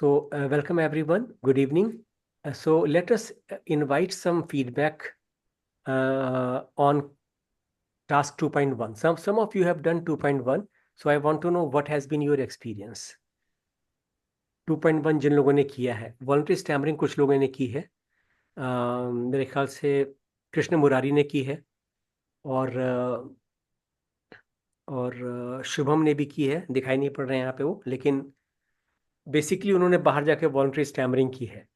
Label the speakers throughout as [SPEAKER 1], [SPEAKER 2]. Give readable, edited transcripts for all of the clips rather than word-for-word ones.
[SPEAKER 1] Welcome everyone. Good evening. So let us invite some feedback on task 2.1. Some of you have done 2.1. So I want to know what has been your experience. 2.1 जिन लोगों ने किया है, voluntary stammering कुछ लोगों ने की है, मेरे ख्याल से कृष्ण मुरारी ने की है और शुभम ने भी की है, दिखाई नहीं पड़ रहे हैं यहाँ पे वो, लेकिन बेसिकली उन्होंने बाहर जाके वॉलंटरी स्टैमरिंग की है।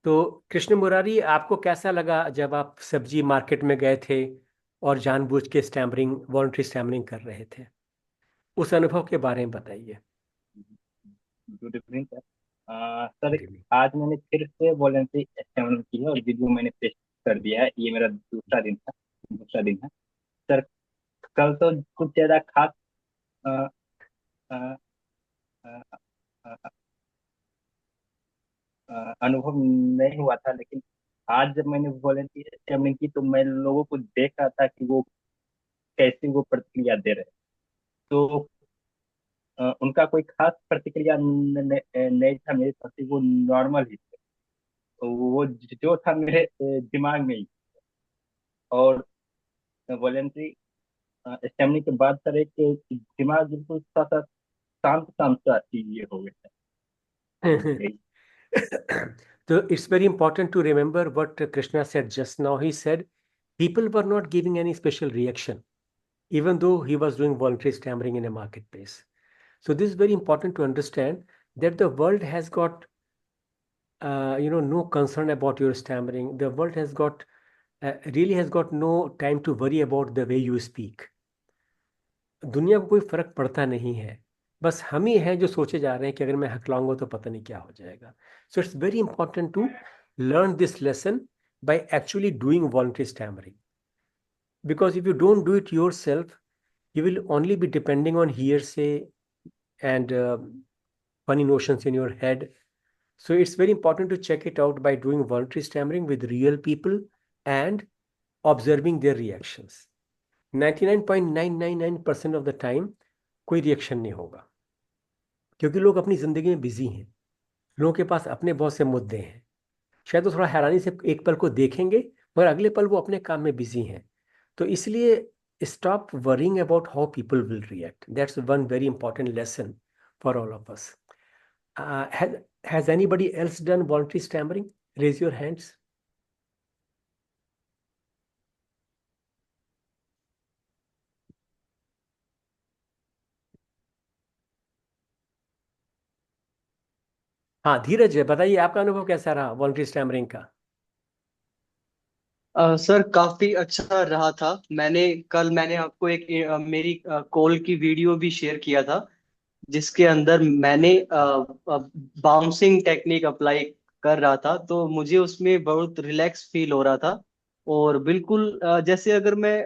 [SPEAKER 1] तो कृष्ण मुरारी, आपको कैसा लगा जब आप सब्जी मार्केट में गए थे और जानबूझ के स्टैमरिंग वॉलंटरी स्टैमरिंग कर रहे थे? उस अनुभव के बारे में बताइए।
[SPEAKER 2] Good evening sir. सर, आज मैंने फिर से वॉलंटरी स्टैमरिंग की है और वीडियो मैंने पेश कर दिया है। ये मेरा दूसरा दिन है सर। कल तो कुछ ज्यादा खास अ, अ, अ, अ, अनुभव नहीं हुआ था, लेकिन आज जब मैंने वॉलंटरी स्टैमरिंग की तो मैं लोगों को देख रहा था कि वो कैसे वो प्रतिक्रिया दे रहे हैं। तो उनका कोई खास प्रतिक्रिया नहीं था मेरे प्रति, वो नॉर्मल ही थे। तो वो जो था मेरे दिमाग में ही। और वॉलेंट्री स्टेमनी के बाद सर एक दिमाग बिल्कुल सा सा शांत शांत सा ये हो गया है।
[SPEAKER 1] So it's very important to remember what Krishna said just now. He said people were not giving any special reaction, even though he was doing voluntary stammering in a marketplace. So this is very important to understand that the world has got no concern about your stammering. The world has got really has got no time to worry about the way you speak. दुनिया को कोई फर्क पड़ता नहीं है, बस हम ही हैं जो सोचे जा रहे हैं कि अगर मैं हकलाऊंगा तो पता नहीं क्या हो जाएगा. So it's very important to learn this lesson by actually doing voluntary stammering, because if you don't do it yourself, you will only be depending on hearsay and funny notions in your head. So it's very important to check it out by doing voluntary stammering with real people and observing their reactions. 99.999% of the time कोई reaction नहीं होगा, क्योंकि लोग अपनी जिंदगी में busy हैं, लोगों के पास अपने बहुत से मुद्दे हैं. शायद वो थोड़ा हैरानी से एक पल को देखेंगे, मगर अगले पल वो अपने काम में बिजी हैं. तो इसलिए stop worrying about how people will react. That's one very important lesson for all of us. Has anybody else done voluntary stammering? Raise your hands. हाँ, धीरज बताइए, आपका अनुभव कैसा रहा वॉलंटरी स्टैमरिंग का?
[SPEAKER 3] सर काफी अच्छा रहा था। मैंने आपको एक मेरी कॉल की वीडियो भी शेयर किया था, जिसके अंदर मैंने बाउंसिंग टेक्निक अप्लाई कर रहा था। तो मुझे उसमें बहुत रिलैक्स फील हो रहा था, और बिल्कुल जैसे अगर मैं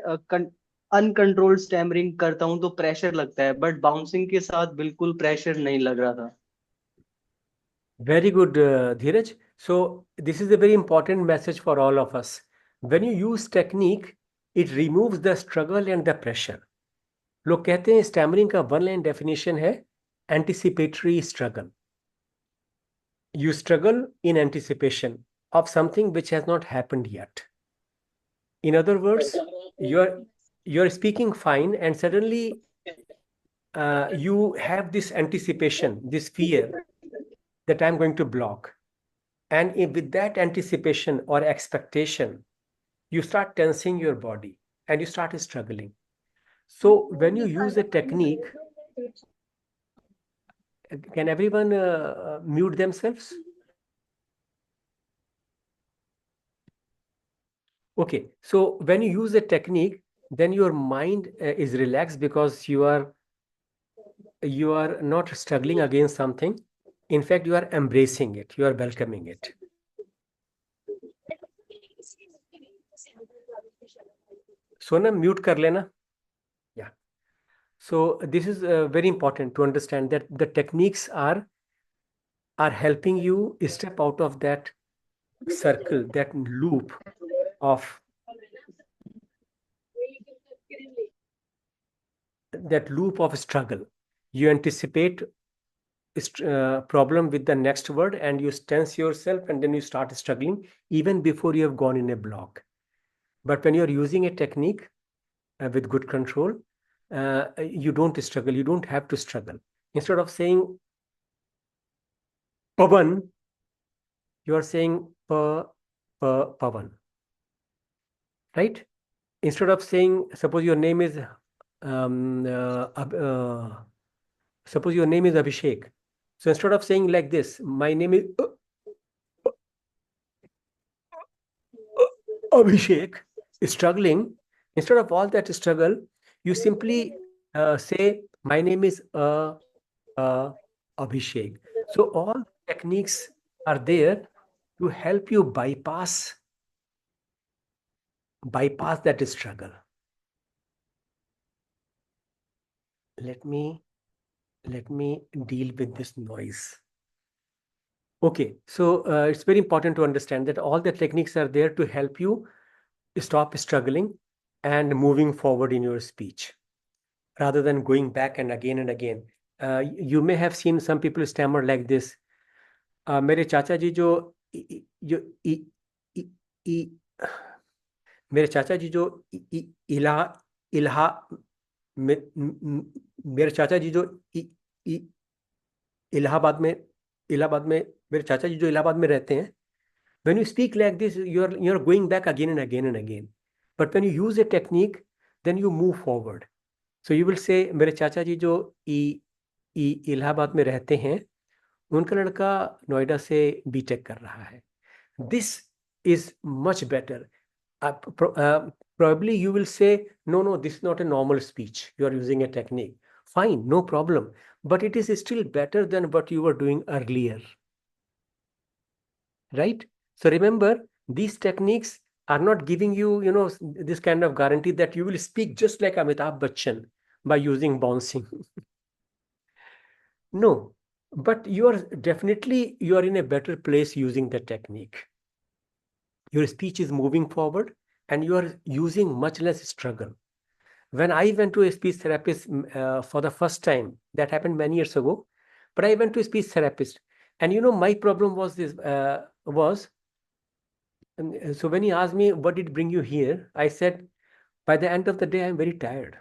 [SPEAKER 3] अनकंट्रोल्ड स्टैमरिंग करता हूँ तो प्रेशर लगता है, बट बाउंसिंग के साथ बिल्कुल प्रेशर नहीं लग रहा था।
[SPEAKER 1] Very good, Dheeraj. So this is a very important message for all of us. When you use technique, it removes the struggle and the pressure. लोग कहते हैं स्टैमरिंग का वन लाइन डेफिनेशन है anticipatory struggle. You struggle in anticipation of something which has not happened yet. In other words, you're speaking fine, and suddenly you have this anticipation, this fear that I'm going to block. And with that anticipation or expectation, you start tensing your body and you start struggling. So when you use a technique, can everyone mute themselves? Okay, so when you use a technique, then your mind is relaxed because you are not struggling against something. In fact, you are embracing it, you are welcoming it. Sonam, mute kar lena. Yeah. So this is very important to understand that the techniques are helping you step out of that circle, that loop of struggle. You anticipate problem with the next word and you tense yourself and then you start struggling even before you have gone in a block. But when you're using a technique with good control, you don't struggle. You don't have to struggle. Instead of saying pavan, you are saying pavan, right? Instead of saying, suppose your name is suppose your name is Abhishek. So instead of saying like this, my name is Abhishek, struggling, instead of all that struggle, you simply say, my name is Abhishek. So all techniques are there to help you bypass that struggle. Let me deal with this noise. Okay, so it's very important to understand that all the techniques are there to help you stop struggling and moving forward in your speech rather than going back and again. You may have seen some people stammer like this. मेरे चाचा जी जो मेरे चाचा जी जो इलाहा मेरे चाचा जी जो इलाहाबाद में मेरे चाचा जी जो इलाहाबाद में रहते हैं, when you speak like this, you're going back again and again. But when you use a technique, then you move forward. So you will say, मेरे चाचा जी जो इलाहाबाद में रहते हैं, उनका लड़का नोएडा से बीटेक कर रहा है. This is much better. Probably you will say, no, this is not a normal speech. You are using a technique. Fine, no problem. But it is still better than what you were doing earlier. Right? So remember, these techniques are not giving you, this kind of guarantee that you will speak just like Amitabh Bachchan by using bouncing. No, but you are in a better place using the technique. Your speech is moving forward and you are using much less struggle. When I went to a speech therapist for the first time, that happened many years ago, but I went to a speech therapist and my problem was this, so when he asked me, what did bring you here? I said, by the end of the day, I'm very tired.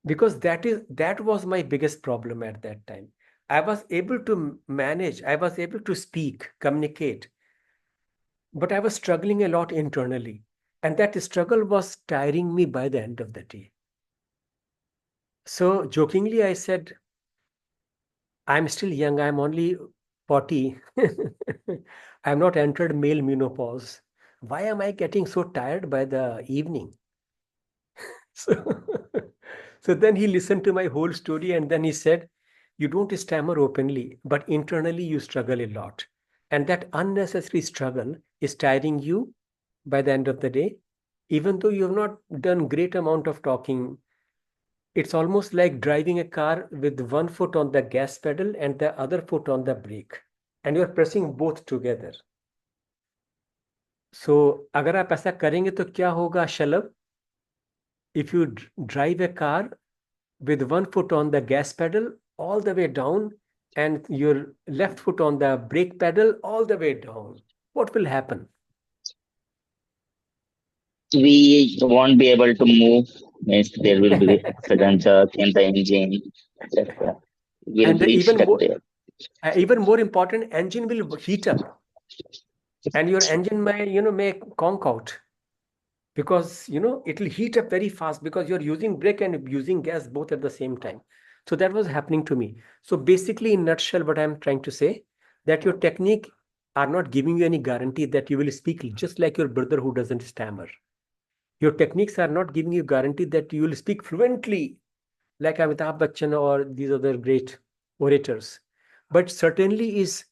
[SPEAKER 1] Because that was my biggest problem at that time. I was able to manage, I was able to speak, communicate, but I was struggling a lot internally. And that struggle was tiring me by the end of the day. So jokingly, I said, I'm still young, I'm only 40. I'm not entered male menopause. Why am I getting so tired by the evening? So, so then he listened to my whole story and then he said, you don't stammer openly, but internally you struggle a lot. And that unnecessary struggle is tiring you by the end of the day. Even though you have not done great amount of talking, it's almost like driving a car with one foot on the gas pedal and the other foot on the brake. And you're pressing both together. So, अगर आप ऐसा करेंगे तो क्या होगा शलभ? If you drive a car with one foot on the gas pedal all the way down and your left foot on the brake pedal all the way down, what will happen?
[SPEAKER 4] We won't be able to move. Means there will be sudden jerk in the engine, etc. We'll
[SPEAKER 1] And
[SPEAKER 4] be stuck there.
[SPEAKER 1] even more important, engine will heat up and your engine may conk out because it will heat up very fast because you're using brake and using gas both at the same time. So that was happening to me. So basically, in nutshell, what I'm trying to say, that your technique are not giving you any guarantee that you will speak just like your brother who doesn't stammer. Your techniques are not giving you guarantee that you will speak fluently like Amitabh Bachchan or these other great orators, but certainly is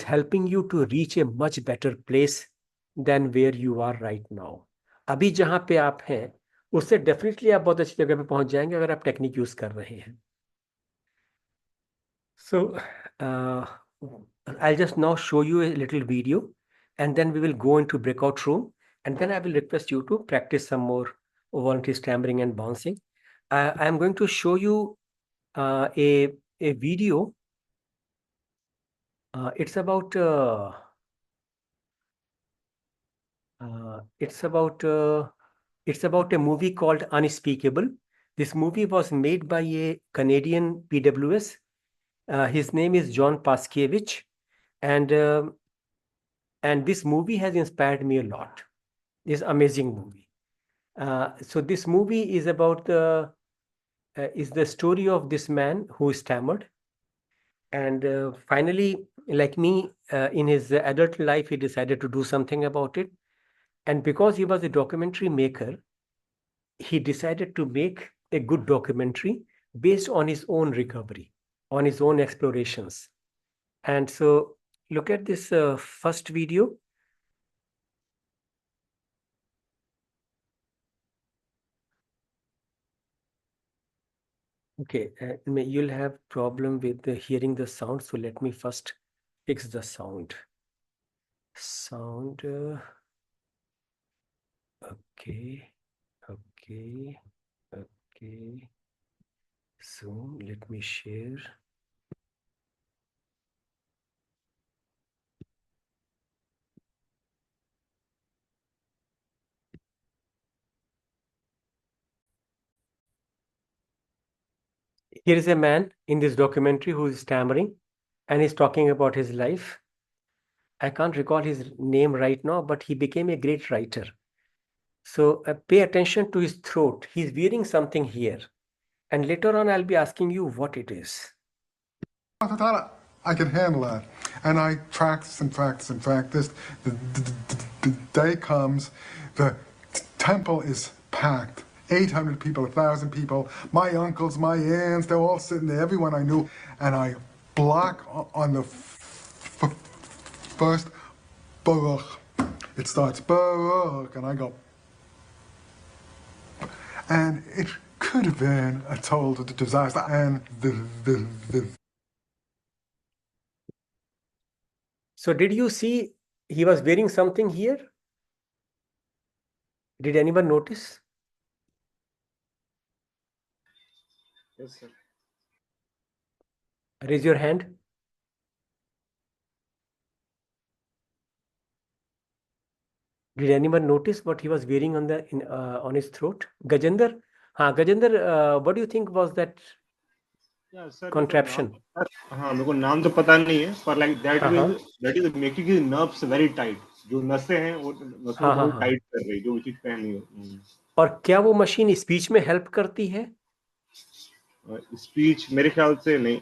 [SPEAKER 1] helping you to reach a much better place than where you are right now. अभी जहां पे आप हैं उससे definitely आप बहुत अच्छी जगह पे पहुंच जाएंगे अगर आप टेक्निक यूज कर रहे हैं. So I'll just now show you a little video and then we will go into breakout room and then I will request you to practice some more voluntary stammering and bouncing. I'm going to show you a a video. It's about a movie called Unspeakable. This movie was made by a Canadian PWS. His name is John Paskiewicz, and this movie has inspired me a lot. This amazing movie. So this movie is about the story of this man who stammered, and finally, like me, in his adult life, he decided to do something about it. And because he was a documentary maker, he decided to make a good documentary based on his own recovery, on his own explorations. And so look at this first video. Okay, you'll have problem with hearing the sound, so let me first fix the sound. Okay. Zoom, let me share. Here is a man in this documentary who is stammering, and he's talking about his life. I can't recall his name right now, but he became a great writer. So pay attention to his throat. He's wearing something here. And later on, I'll be asking you what it is.
[SPEAKER 5] I can handle that. And I practice and practice and practice. The day comes, the temple is packed. 800 people, 1,000 people. My uncles, my aunts, they're all sitting there, everyone I knew. And I block on the first Baruch. It starts Baruch, and I go. And it could have been a total disaster. And
[SPEAKER 1] So did you see he was wearing something here? Did anyone notice?
[SPEAKER 6] Yes, sir.
[SPEAKER 1] Raise your hand. Did anyone notice what he was wearing on his throat? Gajendra? Gajendra, what do you think was that contraption?
[SPEAKER 6] हाँ, मेरे को नाम तो पता नहीं है, पर like that is making his nerves very tight. जो नसें हैं वो नसों को टाइट कर रही, जो चीज पहनी है.
[SPEAKER 1] और क्या वो मशीन स्पीच में हेल्प करती है?
[SPEAKER 6] स्पीच मेरे ख्याल से नहीं.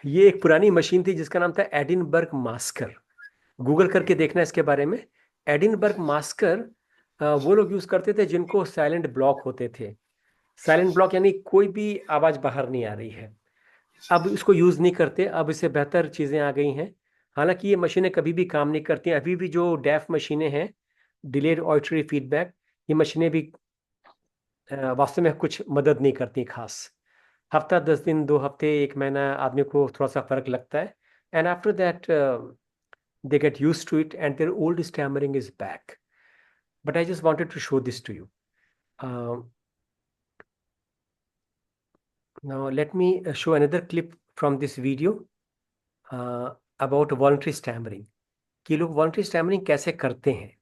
[SPEAKER 1] ये एक पुरानी मशीन थी जिसका नाम था एडिनबर्ग मास्कर. गूगल करके देखना इसके बारे में. एडिनबर्ग मास्कर वो लोग यूज करते थे जिनको साइलेंट ब्लॉक होते थे. साइलेंट ब्लॉक यानी कोई भी आवाज बाहर नहीं आ रही है. अब इसको यूज नहीं करते, अब इससे बेहतर चीजें आ गई हैं. हालांकि ये मशीनें कभी भी काम नहीं करती. अभी भी जो डेफ मशीनें हैं, डिलेड ऑडिटरी फीडबैक, ये मशीनें भी वास्तव में कुछ मदद नहीं करती खास. हफ्ता 10 दिन, 2 हफ्ते, 1 महीना आदमी को थोड़ा सा फर्क लगता है. And after that they get used to it and their old stammering is back. But I just wanted to show this to you. Now let me show another clip from this video about voluntary stammering. कि लोग voluntary stammering कैसे करते हैं.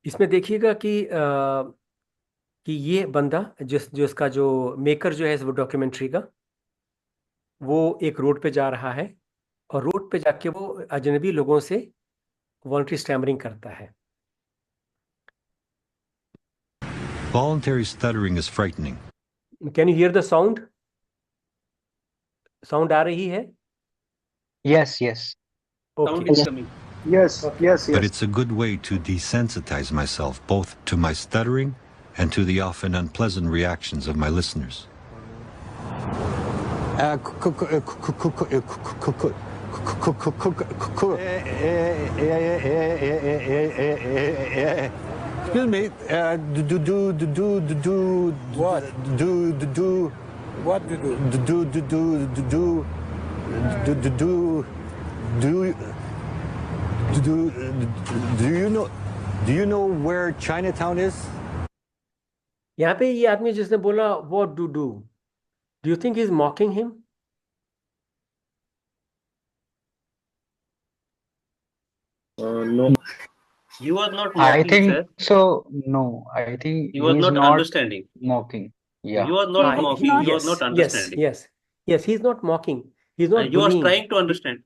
[SPEAKER 1] इसमें देखिएगा कि ये बंदा जिसका जो मेकर जो है इस डॉक्यूमेंट्री का, वो एक रोड पे जा रहा है और रोड पे जाके वो अजनबी लोगों से वॉलंटरी स्टैमरिंग करता है.
[SPEAKER 7] Voluntary stuttering is frightening.
[SPEAKER 1] Can you hear the sound? Sound आ रही है?
[SPEAKER 3] Yes.
[SPEAKER 1] Okay.
[SPEAKER 3] Sound is coming.
[SPEAKER 6] Yes.
[SPEAKER 7] But it's a good way to desensitize myself both to my stuttering and to the often unpleasant reactions of my listeners.
[SPEAKER 8] Excuse me. What? What to do? do do do you know where Chinatown is?
[SPEAKER 1] यहाँ पे ये आदमी जिसने बोला what do you think he's mocking him?
[SPEAKER 6] No.
[SPEAKER 9] He was not
[SPEAKER 10] I
[SPEAKER 9] mocking,
[SPEAKER 10] think
[SPEAKER 9] sir.
[SPEAKER 10] so. No, I think
[SPEAKER 9] He was
[SPEAKER 10] he's
[SPEAKER 9] not
[SPEAKER 10] not
[SPEAKER 9] understanding.
[SPEAKER 10] mocking.
[SPEAKER 9] He
[SPEAKER 10] Yeah.
[SPEAKER 9] was not mocking. He was
[SPEAKER 1] yes,
[SPEAKER 9] not
[SPEAKER 1] yes,
[SPEAKER 9] understanding.
[SPEAKER 1] yes. He's not mocking. He's not
[SPEAKER 9] He was
[SPEAKER 1] bullying.
[SPEAKER 9] trying to understand.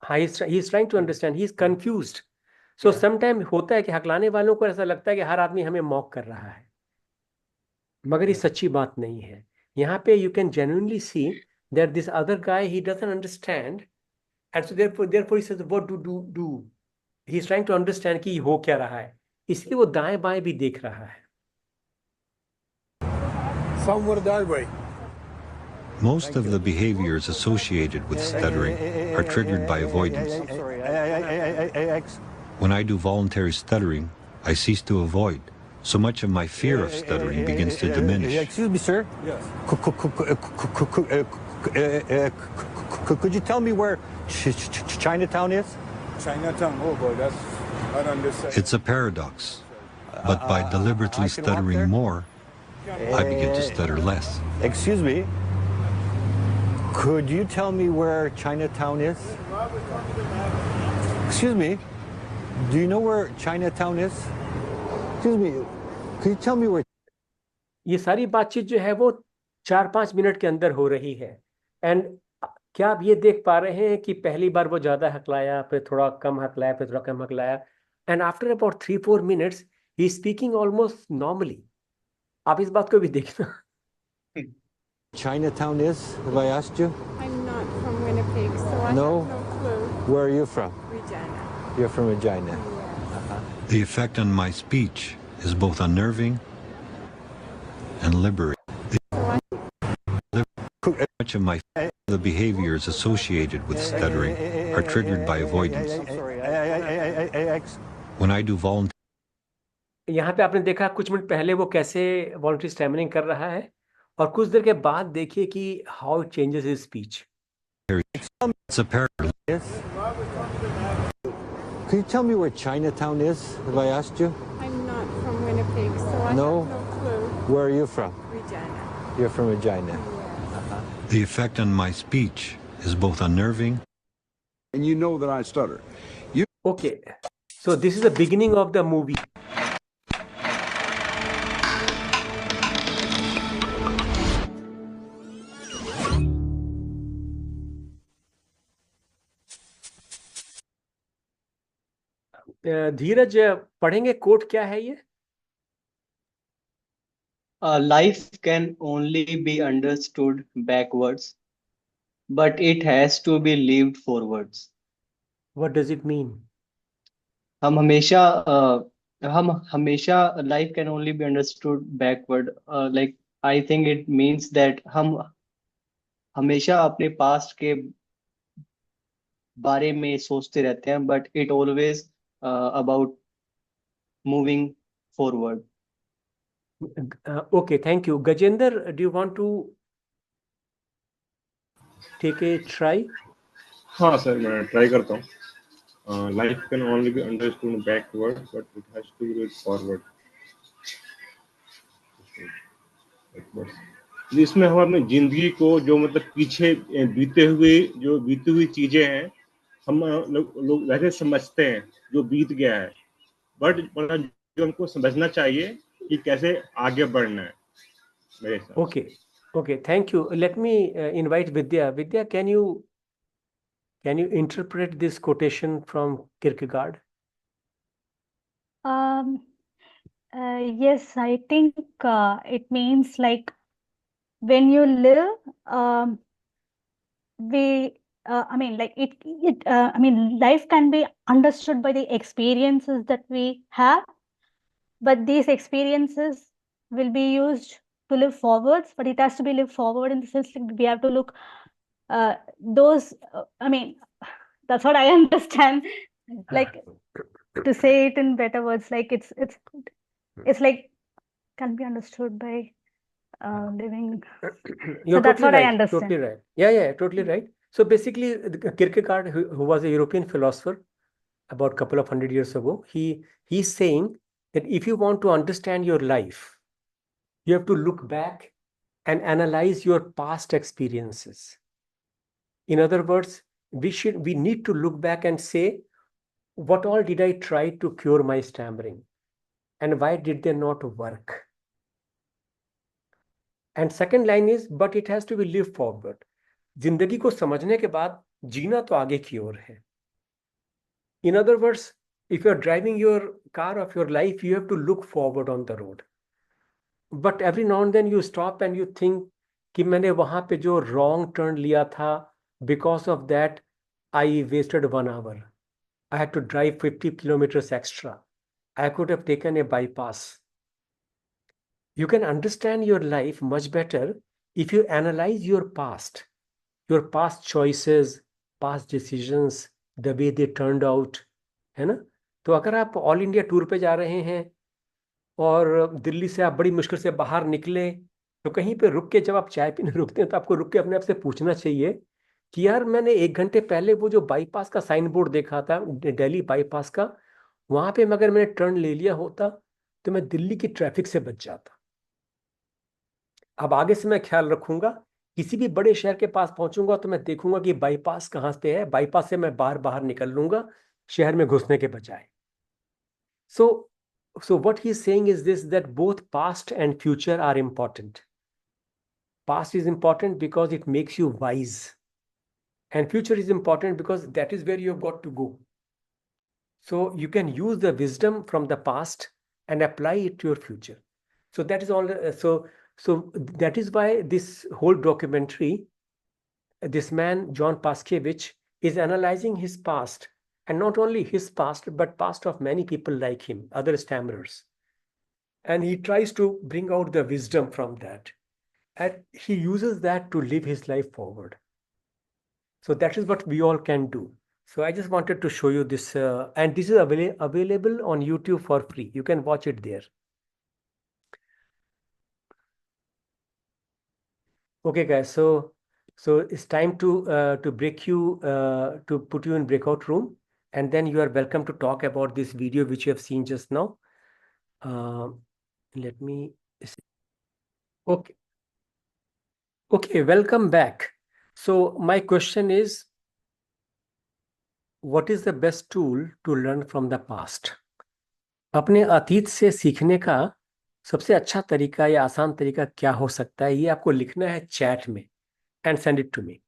[SPEAKER 1] He's trying to understand. He's confused. So sometimes होता है कि हकलाने वालों को ऐसा लगता है कि हर आदमी हमें मॉक कर रहा है, मगर ये सच्ची बात नहीं है. यहाँ पे you can genuinely see that this other guy, he doesn't understand, and so therefore he says what do. He's trying to understand कि हो क्या रहा है, इसलिए वो दाएं बाएं भी देख रहा है.
[SPEAKER 8] Somewhere that way.
[SPEAKER 7] Most of the behaviors associated with stuttering are triggered by avoidance. When I do voluntary stuttering, I cease to avoid. So much of my fear of stuttering begins to diminish.
[SPEAKER 8] Excuse me, sir.
[SPEAKER 6] Yes.
[SPEAKER 8] Could you tell me where Chinatown is?
[SPEAKER 6] Chinatown. Oh boy, that's I don't understand.
[SPEAKER 7] It's a paradox. But by deliberately
[SPEAKER 8] I can walk
[SPEAKER 7] stuttering
[SPEAKER 8] there?
[SPEAKER 7] more, I begin to stutter less.
[SPEAKER 8] Excuse me. Could you tell me where Chinatown is? Excuse me. Do you know where Chinatown is? Excuse me. Could you tell me where?
[SPEAKER 1] ये सारी बातचीत जो है वो 4-5 minute के अंदर हो रही है. एंड क्या आप ये देख पा रहे हैं कि पहली बार वो ज्यादा हकलाया, फिर थोड़ा कम हकलाया, फिर थोड़ा कम हकलाया, एंड आफ्टर अबाउट 3-4 मिनट्स ही स्पीकिंग ऑलमोस्ट नॉर्मली. आप इस बात को भी देखना.
[SPEAKER 8] Chinatown is, have I asked you?
[SPEAKER 11] I'm not from Winnipeg, so I
[SPEAKER 8] No?
[SPEAKER 11] have no clue.
[SPEAKER 8] Where are you from?
[SPEAKER 11] Regina.
[SPEAKER 8] You're from Regina.
[SPEAKER 7] The effect on my speech is both unnerving and liberating. Much of the behaviors associated with stuttering are triggered by avoidance. When I do voluntary
[SPEAKER 1] यहाँ पे आपने देखा कुछ minute पहले वो कैसे voluntary stammering कर रहा है, और कुछ देर के बाद देखिए कि how changes his speech.
[SPEAKER 7] it's a paradox.
[SPEAKER 8] Yes. Could you tell me where Chinatown is? Have I asked you?
[SPEAKER 11] I'm not from Winnipeg, so I
[SPEAKER 8] No?
[SPEAKER 11] have no clue.
[SPEAKER 8] Where are you from?
[SPEAKER 11] Regina.
[SPEAKER 8] You're from Regina.
[SPEAKER 7] The effect on my speech is both unnerving
[SPEAKER 12] And you know that I stutter.
[SPEAKER 1] Okay, so this is the beginning of the movie. धीरज पढ़ेंगे coat क्या है ये?
[SPEAKER 3] Life can only be understood backwards, but it has to be lived forwards.
[SPEAKER 1] What does it mean?
[SPEAKER 3] हम हमेशा life can only be understood backward. Like I think it means that हम हमेशा अपने past के बारे में सोचते रहते हैं, but it always about moving forward.
[SPEAKER 1] Okay, thank you. Gajendra, do you want to take a try?
[SPEAKER 6] हाँ सर, मैं ट्राई करता हूँ. Life can only be understood backward, but it has to be read forward. इसमें हम अपनी जिंदगी को जो मतलब पीछे बीती हुई चीजें हैं, हम लोग वैसे समझते हैं जो बीत गया है, बट जो हमको समझना चाहिए कि कैसे आगे बढ़ना है मेरे हिसाब से.
[SPEAKER 1] Okay, thank you. Let me invite Vidya. Vidya, can you interpret this quotation from Kierkegaard?
[SPEAKER 13] Yes, I think it means like when you live, life can be understood by the experiences that we have, but these experiences will be used to live forwards, but it has to be lived forward in the sense that we have to look that's what I understand. Like, to say it in better words, like it's like can be understood by living.
[SPEAKER 1] You're
[SPEAKER 13] So that's
[SPEAKER 1] totally
[SPEAKER 13] what I
[SPEAKER 1] right.
[SPEAKER 13] understand.
[SPEAKER 1] Totally right. Yeah, totally right. So basically, Kierkegaard, who was a European philosopher about a couple of 100 years ago, he's saying that if you want to understand your life, you have to look back and analyze your past experiences. In other words, we need to look back and say, what all did I try to cure my stammering? And why did they not work? And second line is, but it has to be lived forward. जिंदगी को समझने के बाद जीना तो आगे की ओर है. In other words, if you're driving your car of your life, you have to look forward on the road. But every now and then you stop and you think कि मैंने वहां पे जो wrong turn लिया था, because of that I wasted 1 hour. I had to drive 50 kilometers extra. I could have taken a bypass. You can understand your life much better if you analyze your past choices, past decisions, the way they turned out, है ना? तो अगर आप all India tour पे जा रहे हैं और दिल्ली से आप बड़ी मुश्किल से बाहर निकले, तो कहीं पे रुक के जब आप चाय पीने रुकते हैं तो आपको रुक के अपने आप से पूछना चाहिए कि यार मैंने 1 घंटे पहले वो जो बाईपास का साइन बोर्ड देखा था, दिल्ली बाईपास का, वहां पे अगर मैंने टर्न ले लिया होता तो मैं दिल्ली की ट्रैफिक से बच जाता. अब आगे से मैं ख्याल रखूंगा, किसी भी बड़े शहर के पास पहुंचूंगा तो मैं देखूंगा कि बाईपास कहाँ पे है, बाईपास से मैं बाहर निकल लूंगा शहर में घुसने के बजाय. So what he's saying is this, that both past and future are important. Past is important because it makes you wise, and future is important because that is where you've got to go. So you can use the wisdom from the past and apply it to your future. So that is all. So that is why this whole documentary, this man John Paskevich is analyzing his past, and not only his past but past of many people like him, other stammerers, and he tries to bring out the wisdom from that, and he uses that to live his life forward. So that is what we all can do. So I just wanted to show you this, and this is available on YouTube for free. You can watch it there. Okay, guys. So it's time to break you, to put you in breakout room, and then you are welcome to talk about this video which you have seen just now. Let me see. Okay. Okay, welcome back. So my question is, what is the best tool to learn from the past? अपने अतीत से सीखने का सबसे अच्छा तरीका या आसान तरीका क्या हो सकता है, ये आपको लिखना है चैट में, and send it to me.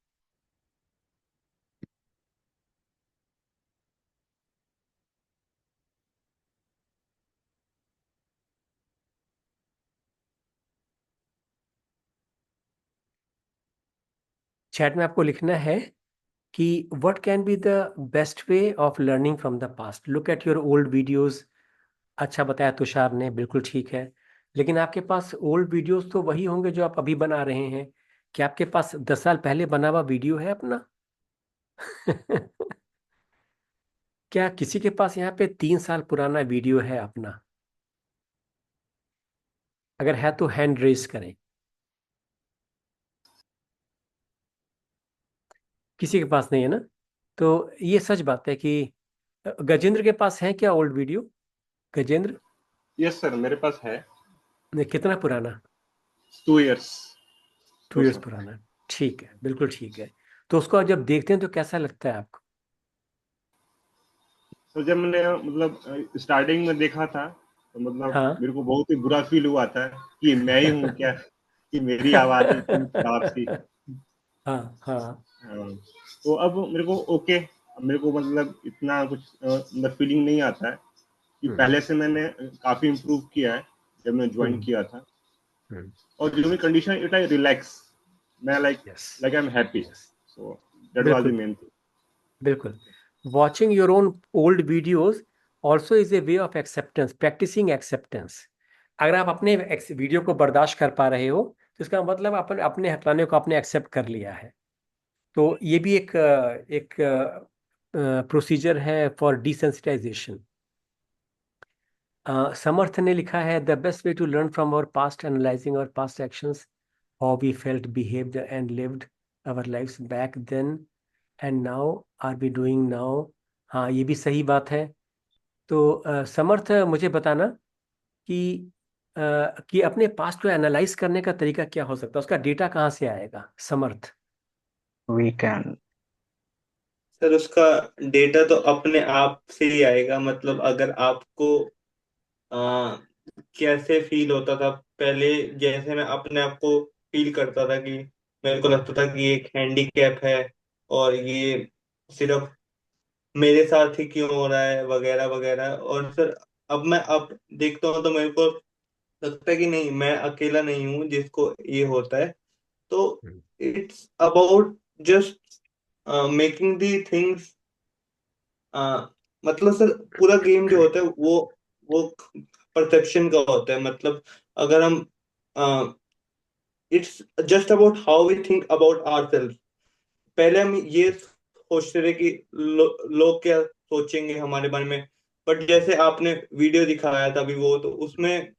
[SPEAKER 1] Chat में आपको लिखना है कि what can be the best way of learning from the past. Look at your old videos. अच्छा बताया तुषार ने, बिल्कुल ठीक है. लेकिन आपके पास ओल्ड वीडियोस तो वही होंगे जो आप अभी बना रहे हैं. क्या आपके पास 10 साल पहले बना हुआ वीडियो है अपना? क्या किसी के पास यहाँ पे 3 साल पुराना वीडियो है अपना? अगर है तो हैंड रेज करें. किसी के पास नहीं है ना? तो ये सच बात है कि गजेंद्र के पास है क्या old video? Gajendra?
[SPEAKER 6] Yes sir, मेरे पास है.
[SPEAKER 1] कितना पुराना?
[SPEAKER 6] 2 years.
[SPEAKER 1] 2 years पुराना. ठीक है, बिल्कुल ठीक है. तो उसको जब देखते हैं तो कैसा लगता है आपको?
[SPEAKER 6] तो जब मैंने मतलब स्टार्टिंग में देखा था तो मतलब
[SPEAKER 1] हाँ.
[SPEAKER 6] मेरे को बहुत ही बुरा फील हुआ था कि मैं ही हूँ क्या, कि मेरी आवाज इतनी खराब सी.
[SPEAKER 1] हाँ.
[SPEAKER 6] तो अब मेरे को ओके, मेरे को मतलब इतना कुछ मतलब फीलिंग नहीं आता है कि पहले से मैंने काफी इम्प्रूव किया है जब मैं ज्वाइन किया था. और जो मेरी कंडीशन, इट आई रिलैक्स, मैं like I am happy. So that was the main thing.
[SPEAKER 1] बिल्कुल. Watching your own old videos also is a way of acceptance, practicing acceptance. अगर आप अपने वीडियो को बर्दाश्त कर पा रहे हो तो इसका मतलब आप अपने हटाने को आपने एक्सेप्ट कर लिया है. तो ये भी एक प्रोसीजर है फॉर डिसेंसिटाइजेशन. समर्थ ने लिखा है, the best way to learn from our past, analysing our past actions, how we felt, behaved and lived our lives back then and now are be doing now. हाँ, ये भी सही बात है। तो समर्थ, मुझे बताना कि कि अपने पास्ट को एनालाइज करने का तरीका क्या हो सकता है, उसका डेटा कहाँ से आएगा समर्थ?
[SPEAKER 10] we can.
[SPEAKER 14] सर उसका डेटा तो अपने आप से ही आएगा। मतलब अगर आपको आ, कैसे फील होता था पहले, जैसे मैं अपने आप को फील करता था कि मेरे को लगता था कि ये एक हैंडीकैप है और ये सिर्फ मेरे साथ ही क्यों हो रहा है वगैरह वगैरह। और सर अब देखता हूँ तो मेरे को लगता है कि नहीं, मैं अकेला नहीं हूँ जिसको ये होता है। तो it's about just making the things. मतलब सर पूरा गेम जो होता है वो परसेप्शन का होता है। मतलब अगर हम it's just about how we think about ourself. पहले हम ये सोचते थे कि लोग क्या सोचेंगे हमारे बारे में। बट जैसे आपने वीडियो दिखाया था अभी वो, तो उसमें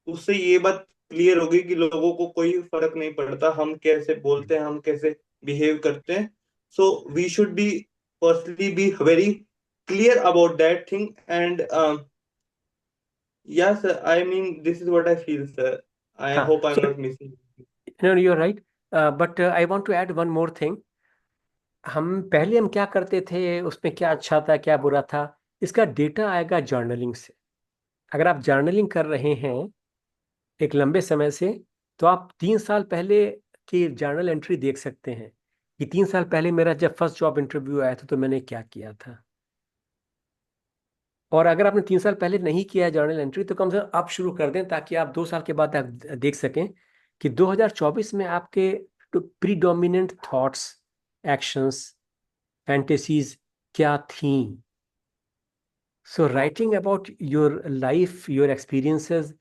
[SPEAKER 14] उससे ये बात क्लियर होगी कि लोगों को कोई फर्क नहीं पड़ता हम कैसे बोलते हैं, हम कैसे बिहेव करते हैं। So we should be firstly be very clear about that thing. And yeah sir, I mean this is what I feel sir. I
[SPEAKER 1] हाँ,
[SPEAKER 14] hope I'm
[SPEAKER 1] so
[SPEAKER 14] not missing.
[SPEAKER 1] No, you are right, but I want to add one more thing. हम क्या करते थे, उसमें क्या अच्छा था क्या बुरा था, इसका डेटा आएगा जर्नलिंग से। अगर आप जर्नलिंग कर रहे हैं एक लंबे समय से, तो आप 3 साल पहले की जर्नल एंट्री देख सकते हैं कि 3 साल पहले मेरा जब फर्स्ट जॉब इंटरव्यू आया था तो मैंने क्या किया था। और अगर आपने 3 साल पहले नहीं किया है जर्नल एंट्री, तो कम से कम आप शुरू कर दें, ताकि आप 2 साल के बाद आप देख सकें कि 2024 में आपके प्रीडोमिनेंट थॉट्स, एक्शंस, फैंटेसीज क्या थी। So writing about your life, your experiences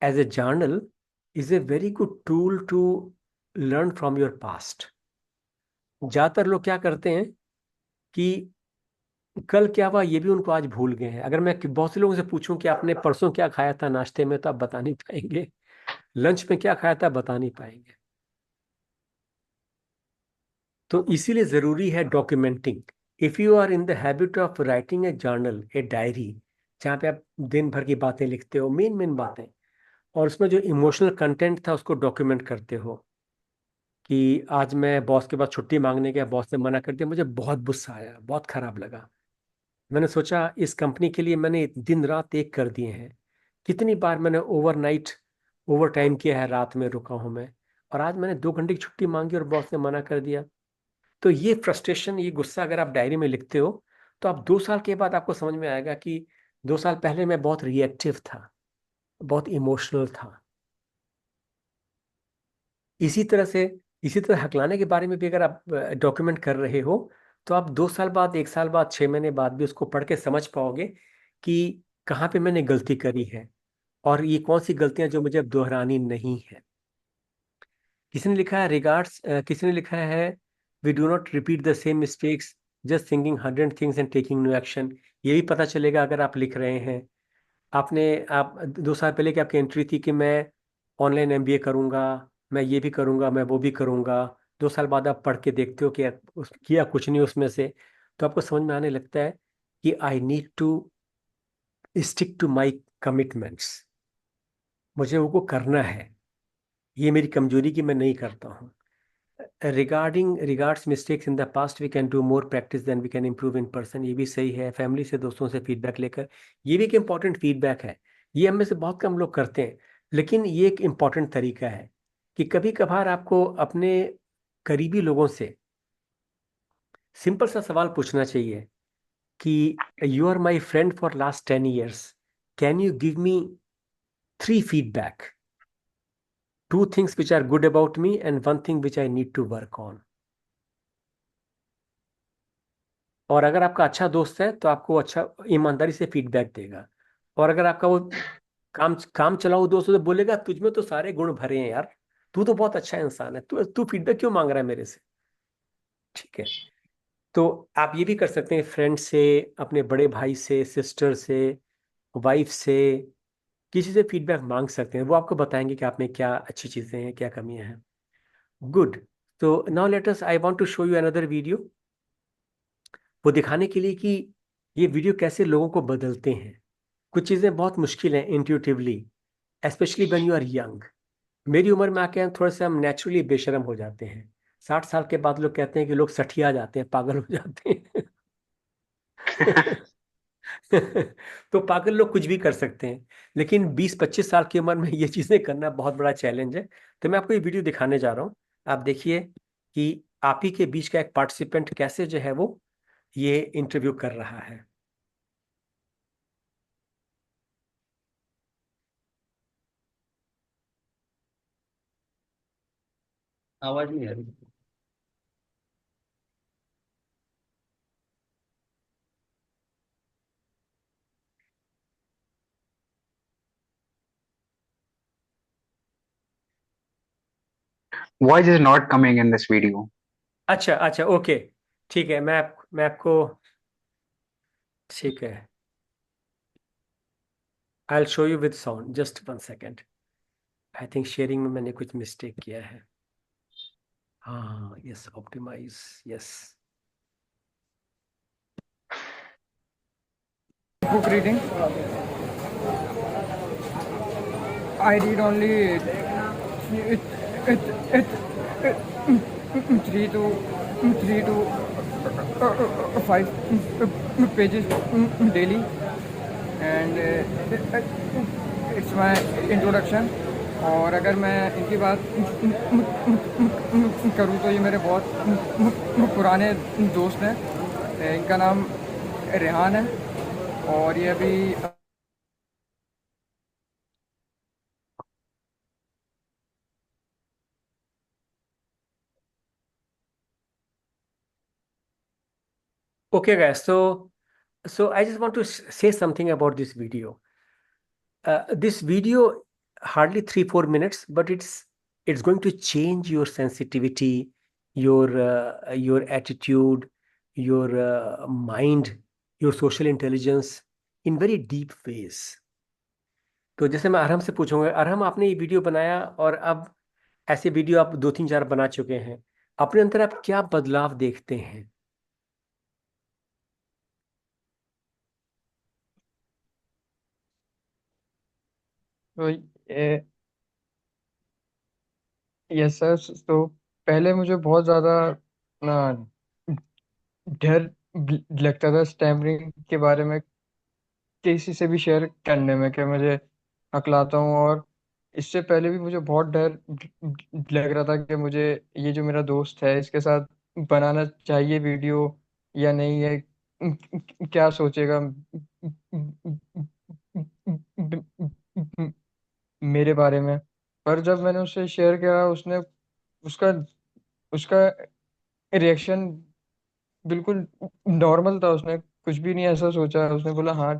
[SPEAKER 1] as a journal is a very good tool to learn from your past. ज्यादातर लोग क्या करते हैं कि कल क्या हुआ ये भी उनको आज भूल गए हैं। अगर मैं बहुत से लोगों से पूछूं कि आपने परसों क्या खाया था नाश्ते में, तो आप बता नहीं पाएंगे। लंच में क्या खाया था बता नहीं पाएंगे। तो इसीलिए जरूरी है documenting. If you are in the habit of writing a journal, a diary, जहाँ पे आप दिन भर की बातें लिखते हो, मेन मेन बातें, और उसमें जो इमोशनल कंटेंट था उसको डॉक्यूमेंट करते हो कि आज मैं बॉस के पास छुट्टी मांगने गया, बॉस ने मना कर दिया, मुझे बहुत गुस्सा आया, बहुत खराब लगा। मैंने सोचा इस कंपनी के लिए मैंने दिन रात एक कर दिए हैं, कितनी बार मैंने ओवरनाइट ओवर टाइम किया है, रात में रुका हूं मैं, और आज मैंने 2 घंटे की छुट्टी मांगी और बॉस ने मना कर दिया। तो ये फ्रस्ट्रेशन, ये गुस्सा अगर आप डायरी में लिखते हो, तो आप 2 साल के बाद आपको समझ में आएगा कि 2 साल पहले मैं बहुत रिएक्टिव था, बहुत इमोशनल था। इसी तरह से, इसी तरह हकलाने के बारे में भी अगर आप डॉक्यूमेंट कर रहे हो, तो आप 2 साल बाद, 1 साल बाद, 6 महीने बाद भी उसको पढ़ के समझ पाओगे कि कहाँ पे मैंने गलती करी है और ये कौन सी गलतियां जो मुझे अब दोहरानी नहीं है। किसी ने लिखा है रिगार्ड्स, किसी ने लिखा है we do not repeat the same mistakes, just thinking 100 things and taking no action. ये भी पता चलेगा अगर आप लिख रहे हैं। आप 2 साल पहले की आपकी एंट्री थी कि मैं ऑनलाइन एमबीए करूंगा, मैं ये भी करूंगा, मैं वो भी करूंगा। 2 साल बाद आप पढ़ के देखते हो कि किया कुछ नहीं उसमें से, तो आपको समझ में आने लगता है कि I need to stick to my commitments, मुझे वो करना है। ये मेरी कमजोरी की मैं नहीं करता हूँ। Regards mistakes in the past, we can do more practice then we can improve in person. ये भी सही है। फैमिली से, दोस्तों से फीडबैक लेकर, ये भी एक इम्पॉर्टेंट फीडबैक है। ये हम में से बहुत कम लोग करते हैं, लेकिन ये एक इम्पॉर्टेंट तरीका है कि कभी कभार आपको अपने करीबी लोगों से सिंपल सा सवाल पूछना चाहिए कि you are my friend for last 10 years, can you give me 3 feedback, 2 things which are good about me and 1 thing which I need to work on। और अगर आपका अच्छा दोस्त है तो आपको अच्छा ईमानदारी से फीडबैक देगा। और अगर आपका वो काम काम चलाऊ दोस्त है तो बोलेगा तुझमें तो सारे गुण भरे हैं यार, तू तो बहुत अच्छा इंसान है, तू तू फीडबैक क्यों मांग रहा है मेरे से। ठीक है। तो आप ये भी कर सकते हैं, फ्रेंड से, अपने बड़े भाई से, सिस्टर से, वाइफ से, किसी से फीडबैक मांग सकते हैं। वो आपको बताएंगे कि आप में क्या अच्छी चीजें हैं, क्या कमियां हैं। गुड। तो now let us, I want to show you another video. वो दिखाने के लिए कि ये वीडियो कैसे लोगों को बदलते हैं। कुछ चीज़ें बहुत मुश्किल हैं intuitively, specially when you are young. मेरी उम्र में आके हम थोड़े से हम नेचुरली बेशरम हो जाते हैं। 60 साल के बाद लोग कहते हैं कि लोग सठिया जाते हैं, पागल हो जाते हैं। तो पागल लोग कुछ भी कर सकते हैं, लेकिन 20-25 साल की उम्र में ये चीजें करना बहुत बड़ा चैलेंज है। तो मैं आपको ये वीडियो दिखाने जा रहा हूँ। आप देखिए कि आप ही के बीच का एक पार्टिसिपेंट कैसे जो है वो ये इंटरव्यू कर रहा है।
[SPEAKER 3] आवाज नहीं आ रही।
[SPEAKER 10] Voice is not coming in this video.
[SPEAKER 1] अच्छा अच्छा, ओके, ठीक है। मैं आपको, ठीक है, I will show you with sound, just 1 second. I think sharing में मैंने कुछ मिस्टेक किया है। हाँ, yes, optimise, yes.
[SPEAKER 15] Book reading. I read only three to 5 pages daily, and it's my introduction. और अगर मैं इनकी बात करूँ तो ये मेरे बहुत पुराने दोस्त हैं। इनका नाम रेहान है और ये अभी
[SPEAKER 1] Okay, guys. So I just want to say something about this video. This video hardly 3-4 minutes, but it's going to change your sensitivity, your attitude, your mind, your social intelligence in very deep ways. तो जैसे मैं अरहम से पूछूंगा, अरहम आपने ये video बनाया और अब ऐसे वीडियो आप 2-3-4 बना चुके हैं, अपने अंदर आप क्या बदलाव देखते हैं?
[SPEAKER 15] तो यस सर। तो पहले मुझे बहुत ज़्यादा ना डर लगता था स्टैमरिंग के बारे में, किसी से भी शेयर करने में, कि मुझे हकलाता हूँ। और इससे पहले भी मुझे बहुत डर लग रहा था कि मुझे ये जो मेरा दोस्त है इसके साथ बनाना चाहिए वीडियो या नहीं है, क्या सोचेगा मेरे बारे में। पर जब मैंने उससे शेयर किया, उसने उसका उसका रिएक्शन बिल्कुल नॉर्मल था। उसने कुछ भी नहीं ऐसा सोचा, उसने बोला हाँ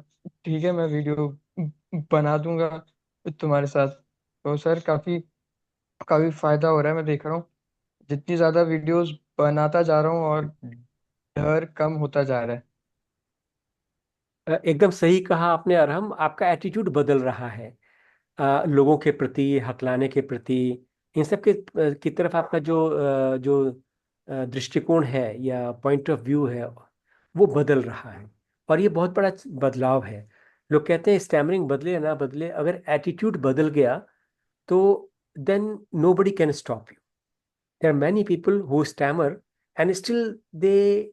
[SPEAKER 15] ठीक है, मैं वीडियो बना दूंगा तुम्हारे साथ। तो सर काफ़ी काफ़ी फायदा हो रहा है। मैं देख रहा हूँ जितनी ज़्यादा वीडियोस बनाता जा रहा हूँ और डर कम होता जा रहा है।
[SPEAKER 1] एकदम सही कहा आपने अरहम, आपका एटीट्यूड बदल रहा है लोगों के प्रति, हकलाने के प्रति, इन सब के की तरफ आपका जो दृष्टिकोण है या पॉइंट ऑफ व्यू है वो बदल रहा है। और ये बहुत बड़ा बदलाव है। लोग कहते हैं स्टैमरिंग बदले या ना बदले, अगर एटीट्यूड बदल गया तो then nobody can stop you. There are many people who stammer and still they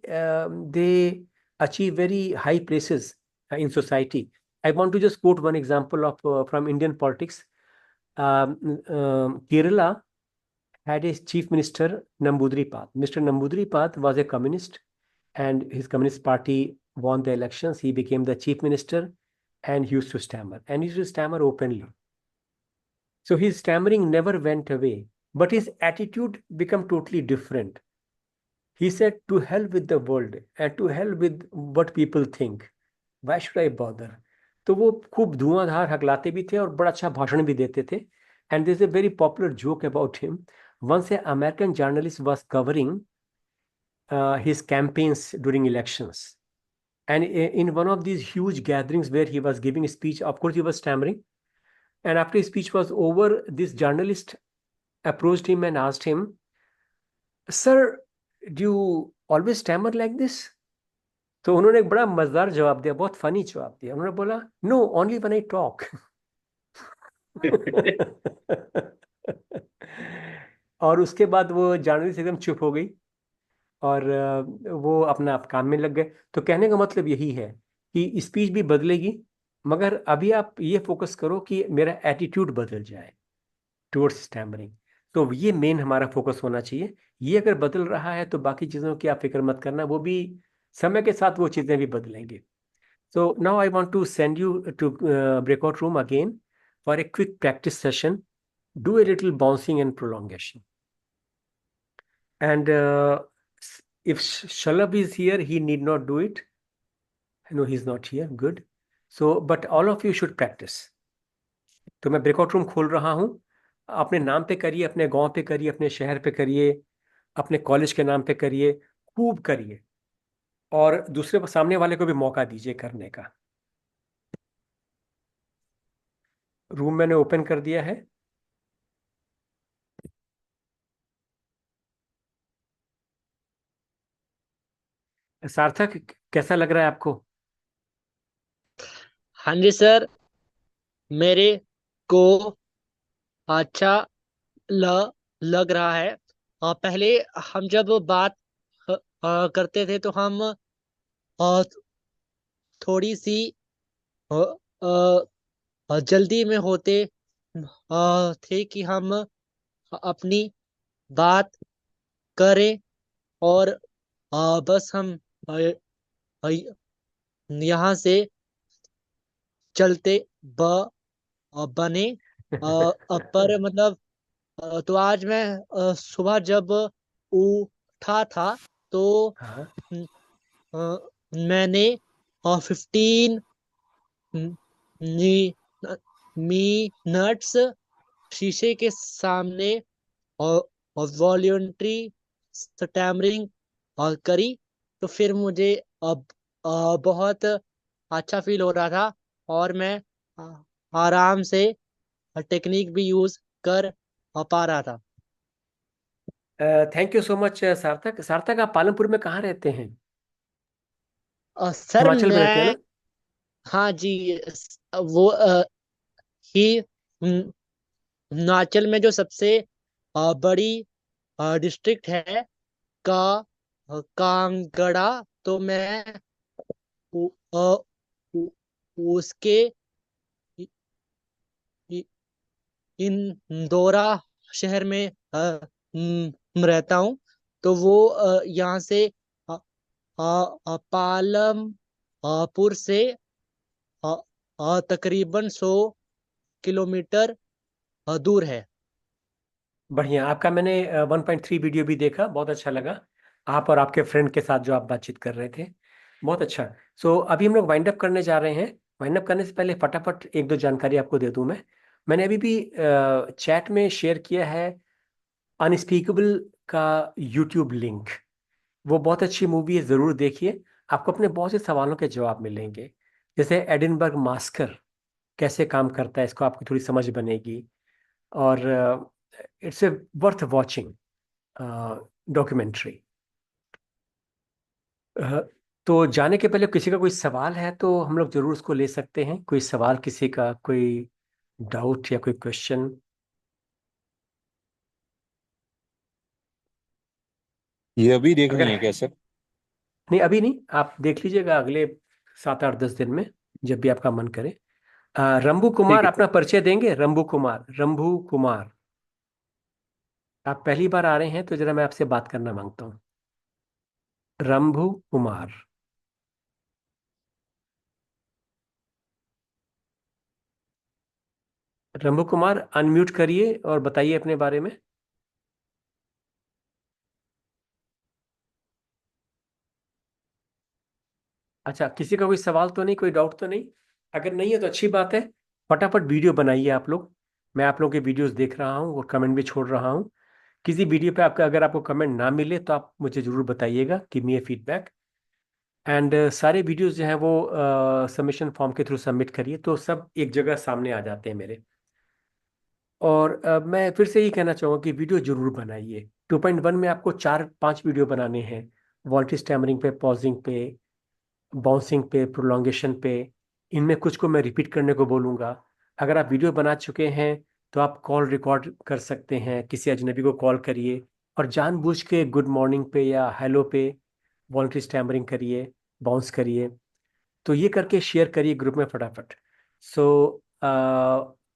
[SPEAKER 1] achieve very high places in society. I want to just quote one example of from Indian politics. Kerala had a chief minister, Nambudripad. Mr. Nambudripad was a communist, and his communist party won the elections. He became the chief minister, and he used to stammer, and he used to stammer openly. So his stammering never went away, but his attitude became totally different. He said, to hell with the world and to hell with what people think. Why should I bother? तो वो खूब धुआंधार हकलाते भी थे और बड़ा अच्छा भाषण भी देते थे. And there's a very popular joke about him. Once an American journalist was covering his campaigns during elections. And in one of these huge gatherings where he was giving a speech, of course he was stammering. And after his speech was over, this journalist approached him and asked him, "Sir, do you always stammer like this?" तो उन्होंने एक बड़ा मजेदार जवाब दिया, बहुत funny जवाब दिया। उन्होंने बोला, no, only when I talk. और उसके बाद वो जानवी से एकदम चुप हो गई और वो अपना आप काम में लग गए। तो कहने का मतलब यही है कि स्पीच भी बदलेगी, मगर अभी आप ये फोकस करो कि मेरा एटीट्यूड बदल जाए टुवर्ड्स स्टैमरिंग। तो ये मेन हमारा फोकस होना चाहिए। ये अगर बदल रहा है तो बाकी चीज़ों की आप फिक्र मत करना, वो भी समय के साथ वो चीज़ें भी बदलेंगे। So now I want to send you to breakout room again for a quick practice session. Do a little bouncing and prolongation. And if Shalab is here, he need not do it. No, he's not here. Good. So, but all of you should practice. तो मैं breakout room खोल रहा हूँ। अपने नाम पे करिए, अपने गांव पे करिए, अपने शहर पे करिए, अपने कॉलेज के नाम पे करिए, खूब करिए, और दूसरे सामने वाले को भी मौका दीजिए करने का। रूम मैंने ओपन कर दिया है। सार्थक, कैसा लग रहा है आपको?
[SPEAKER 16] हाँ जी सर, मेरे को अच्छा लग रहा है। पहले हम जब बात करते थे तो हम अ, थोड़ी सी अ, जल्दी में होते थे कि हम अपनी बात करें, और बस हम अ, यहाँ से चलते बने। पर मतलब तो आज मैं सुबह जब उठा था तो
[SPEAKER 1] हाँ।
[SPEAKER 16] अ, मैंने 15 मिनट्स शीशे के सामने और वॉल्यूंट्री स्टैमरिंग करी। तो फिर मुझे अब बहुत अच्छा फील हो रहा था, और मैं आराम से टेक्निक भी यूज कर पा रहा था।
[SPEAKER 1] थैंक यू सो मच सार्थक। सार्थक, आप पालमपुर में कहाँ रहते हैं?
[SPEAKER 16] सर
[SPEAKER 1] हिमाचल में रहते हैं
[SPEAKER 16] मैं,
[SPEAKER 1] ना?
[SPEAKER 16] हाँ जी, वो ही हिमाचल में जो सबसे बड़ी डिस्ट्रिक्ट है का कांगड़ा, तो मैं उ, अ, उ, उसके इ- इ- इंदौरा शहर में रहता हूँ। तो वो यहाँ से पालमपुर से अ, तकरीबन 100 किलोमीटर दूर है।
[SPEAKER 1] बढ़िया। आपका मैंने 1.3 वीडियो भी देखा, बहुत अच्छा लगा। आप और आपके फ्रेंड के साथ जो आप बातचीत कर रहे थे, बहुत अच्छा। सो अभी हम लोग वाइंड अप करने जा रहे हैं। वाइंड अप करने से पहले फटाफट एक दो जानकारी आपको दे दूं मैं। मैंने अभी भी चैट में शेयर किया है अनस्पीकेबल का यूट्यूब लिंक। वो बहुत अच्छी मूवी है, ज़रूर देखिए। आपको अपने बहुत से सवालों के जवाब मिलेंगे, जैसे एडिनबर्ग मास्कर कैसे काम करता है, इसको आपकी थोड़ी समझ बनेगी। और it's a worth watching documentary. तो जाने के पहले किसी का कोई सवाल है तो हम लोग जरूर उसको ले सकते हैं। कोई सवाल, किसी का कोई डाउट या कोई क्वेश्चन?
[SPEAKER 8] ये अभी देखनी
[SPEAKER 1] अगर
[SPEAKER 8] है क्या सर?
[SPEAKER 1] नहीं, अभी नहीं, आप देख लीजिएगा अगले 7 8 10 दिन में, जब भी आपका मन करे। रंभू
[SPEAKER 8] ठीक
[SPEAKER 1] कुमार
[SPEAKER 8] है
[SPEAKER 1] अपना परिचय देंगे? रंभू कुमार, रंभू कुमार, आप पहली बार आ रहे हैं तो जरा मैं आपसे बात करना मांगता हूँ। रंभू कुमार। रंभू कुमार, अनम्यूट करिए और बताइए अपने बारे में। अच्छा, किसी का कोई सवाल तो नहीं, कोई डाउट तो नहीं? अगर नहीं है तो अच्छी बात है। फटाफट वीडियो बनाइए आप लोग। मैं आप लोगों के वीडियोस देख रहा हूँ और कमेंट भी छोड़ रहा हूँ। किसी वीडियो पे आपका अगर आपको कमेंट ना मिले तो आप मुझे जरूर बताइएगा, give me A feedback. And सारे वीडियोस जो हैं वो सबमिशन फॉर्म के थ्रू सबमिट करिए, तो सब एक जगह सामने आ जाते हैं मेरे। और मैं फिर से ये कहना चाहूँगा कि वीडियो जरूर बनाइए। 2.1 में आपको 4 5 वीडियो बनाने हैं, वॉल्ट्री स्टैमरिंग पे, पॉजिंग पे, बाउंसिंग पे, प्रोलॉन्गेशन पे, इनमें कुछ को मैं रिपीट करने को बोलूँगा। अगर आप वीडियो बना चुके हैं तो आप कॉल रिकॉर्ड कर सकते हैं, किसी अजनबी को कॉल करिए और जानबूझ के गुड मॉर्निंग पे या हेलो पे वॉलंटरी स्टैमरिंग करिए, बाउंस करिए। तो ये करके शेयर करिए ग्रुप में फटाफट। So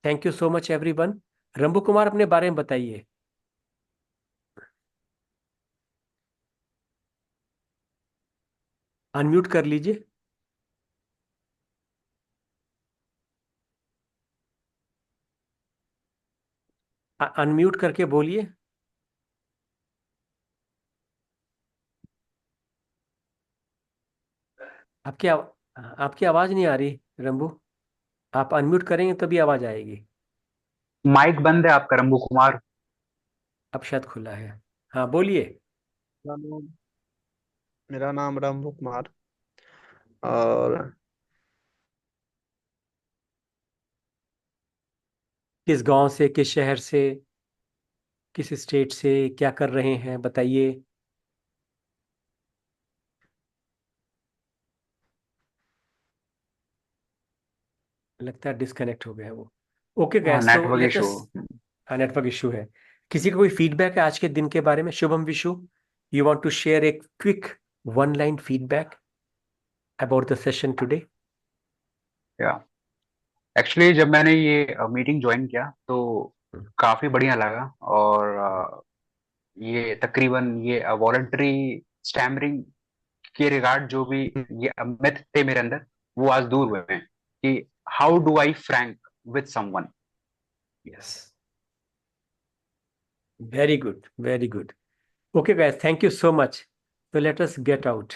[SPEAKER 1] thank you so much everyone. Rambu Kumar अपने बारे में बताइए। अनम्यूट कर लीजिए। अनम्यूट करके बोलिए। आपकी आवाज नहीं आ रही रंबू। आप अनम्यूट करेंगे तभी आवाज आएगी।
[SPEAKER 10] माइक बंद है आपका रंबू कुमार।
[SPEAKER 1] अब शायद खुला है। हाँ बोलिए।
[SPEAKER 17] मेरा नाम मेरा नाम रंभू कुमार और
[SPEAKER 1] किस गांव से, किस शहर से, किस स्टेट से, क्या कर रहे हैं बताइए। लगता है डिस्कनेक्ट हो गया वो। ओके गैस, तो
[SPEAKER 10] नेटवर्क
[SPEAKER 1] लेट
[SPEAKER 10] इशू।
[SPEAKER 1] अस। नेटवर्क इशू है। किसी का कोई फीडबैक है आज के दिन के बारे में? Shubham Vishu, you want to share a quick one line feedback about the session today?
[SPEAKER 10] या एक्चुअली जब मैंने ये मीटिंग ज्वाइन किया तो काफी बढ़िया लगा। और ये तकरीबन ये वॉलंटरी स्टैमरिंग के रिगार्ड जो भी ये मिथ थे मेरे अंदर, वो आज दूर हुए हैं कि how do I Frank with someone.
[SPEAKER 1] Yes, very good, very good. Okay guys, thank you so much. So let us get out.